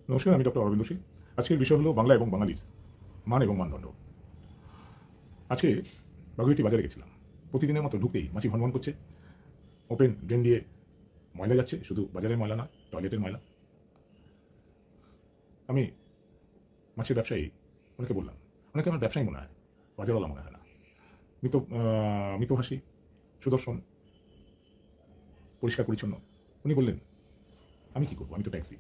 নমস্কার, আমি ডক্টর অরবিন্দ সিং। আজকের বিষয় হলো বাংলা এবং বাঙালির মান এবং মানদণ্ড। আজকে বাগুইয়াটি বাজারে গেছিলাম। প্রতিদিনের মতো ঢুকতেই মাছি ভনভন করছে। ওপেন ড্রেন দিয়ে ময়লা যাচ্ছে, শুধু বাজারের ময়লা না, টয়লেটের ময়লা। আমি মাছের ব্যবসায়ী অনেকে বললাম, অনেকে আমার ব্যবসায়ী মনে হয়, বাজারওয়ালা মনে হয় না। মিতভাষী, সুদর্শন, পরিষ্কার পরিচ্ছন্ন। উনি বললেন, আমি কি করবো, আমি তো ট্যাক্সি।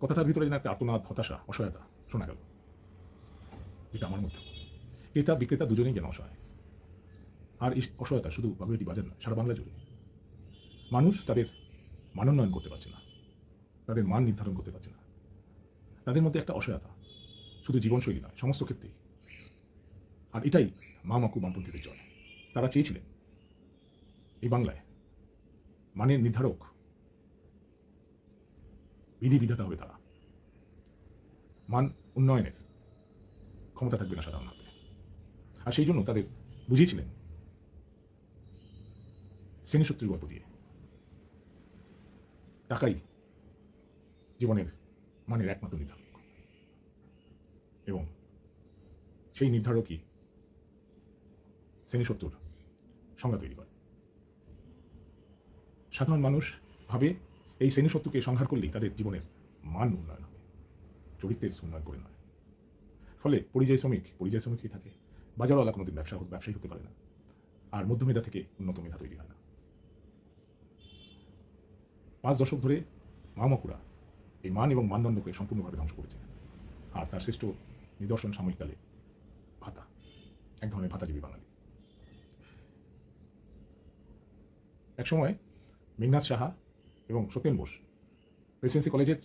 কথাটার ভিতরে যেন একটা আর্তনাদ, হতাশা, অসহায়তা শোনা গেল, যেটা আমার মধ্যে। ক্রেতা বিক্রেতা দুজনেই যেন অসহায়। আর এই অসহায়তা শুধু বাগুইয়াটি বাজার নয়, সারা বাংলা জুড়ে। মানুষ তাদের মানোন্নয়ন করতে পারছে না, তাদের মান নির্ধারণ করতে পারছে না। তাদের মধ্যে একটা অসহায়তা, শুধু জীবনশৈলী নয়, সমস্ত ক্ষেত্রেই। আর এটাই মাকু বামপন্থীদের জয়। তারা চেয়েছিলেন এই বাংলায় মানের নির্ধারক, বিধি বিধাতা হবে তারা। মান উন্নয়নের ক্ষমতা থাকবে না সাধারণ হাতে। আর সেই জন্য তাদের বুঝিয়েছিলেন শ্রেণীশক্তির গল্প দিয়ে, টাকাই জীবনের মানের একমাত্র নির্ধারক। এবং সেই নির্ধারকই শ্রেণীশত্রুর সংজ্ঞা তৈরি করে। সাধারণ মানুষ ভাবে এই শ্রেণীশত্রুকে সংহার করলেই তাদের জীবনের মান উন্নয়ন হবে, চরিত্রের উন্নয়ন করে নয়। ফলে পরিযায়ী শ্রমিকই থাকে। বাজারওয়ালা কোনোদিন ব্যবসায়ী হতে পারে না। আর মধ্যমেধা থেকে উন্নত মেধা তৈরি হয় না। 5 দশক ধরে মাকুরা এই মান এবং মানদণ্ডকে সম্পূর্ণভাবে ধ্বংস করেছে। আর তার শ্রেষ্ঠ নিদর্শন সাময়িককালে ভাতা, এক ধরনের ভাতাজীবী বাঙালি। একসময় মেঘনাথ সাহা এবং সত্যেন বোস প্রেসিডেন্সি কলেজের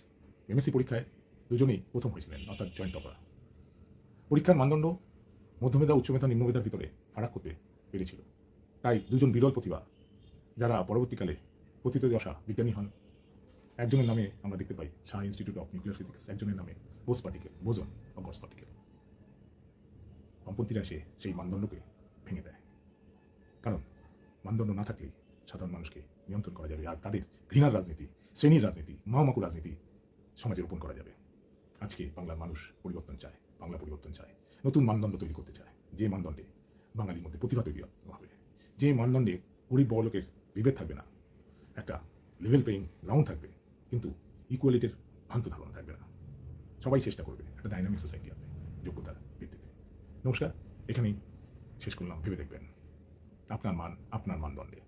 এমএসসি পরীক্ষায় দুজনেই প্রথম হয়েছিলেন, অর্থাৎ জয়েন্ট টপার। পরীক্ষার মানদণ্ড মধ্যমেধা, উচ্চমেধা, নিম্নমেধার ভিতরে ফারাক করতে পেরেছিল। তাই দুজন বিরল প্রতিভা, যারা পরবর্তীকালে প্রথিতযশা বিজ্ঞানী হন। একজনের নামে আমরা দেখতে পাই Saha institute of nuclear physics, একজনের নামে বোজন বা গস পার্টিকেল। বামপন্থীরা এসে সেই মানদণ্ডকে ভেঙে দেয়। কারণ মানদণ্ড না থাকলেই সাধারণ মানুষকে নিয়ন্ত্রণ করা যাবে। আর তাদের ঘৃণার রাজনীতি, শ্রেণীর রাজনীতি, মাকু রাজনীতি সমাজে রোপণ করা যাবে। আজকে বাংলার মানুষ পরিবর্তন চায়, বাংলা পরিবর্তন চায়, নতুন মানদণ্ড তৈরি করতে চায়, যে মানদণ্ডে বাঙালির মধ্যে প্রতিভা তৈরি হবে, যে মানদণ্ডে গরিব বড়লোকের বিভেদ থাকবে না, একটা লেভেল প্লেইং গ্রাউন্ড থাকবে, কিন্তু ইকুয়ালিটির ভ্রান্ত ধারণা থাকবে না। সবাই চেষ্টা করবে একটা ডাইনামিক সোসাইটি হবে যোগ্যতার ভিত্তিতে। নমস্কার, এখানেই শেষ করলাম। ভেবে দেখবেন আপনার মান আপনার মানদণ্ডে।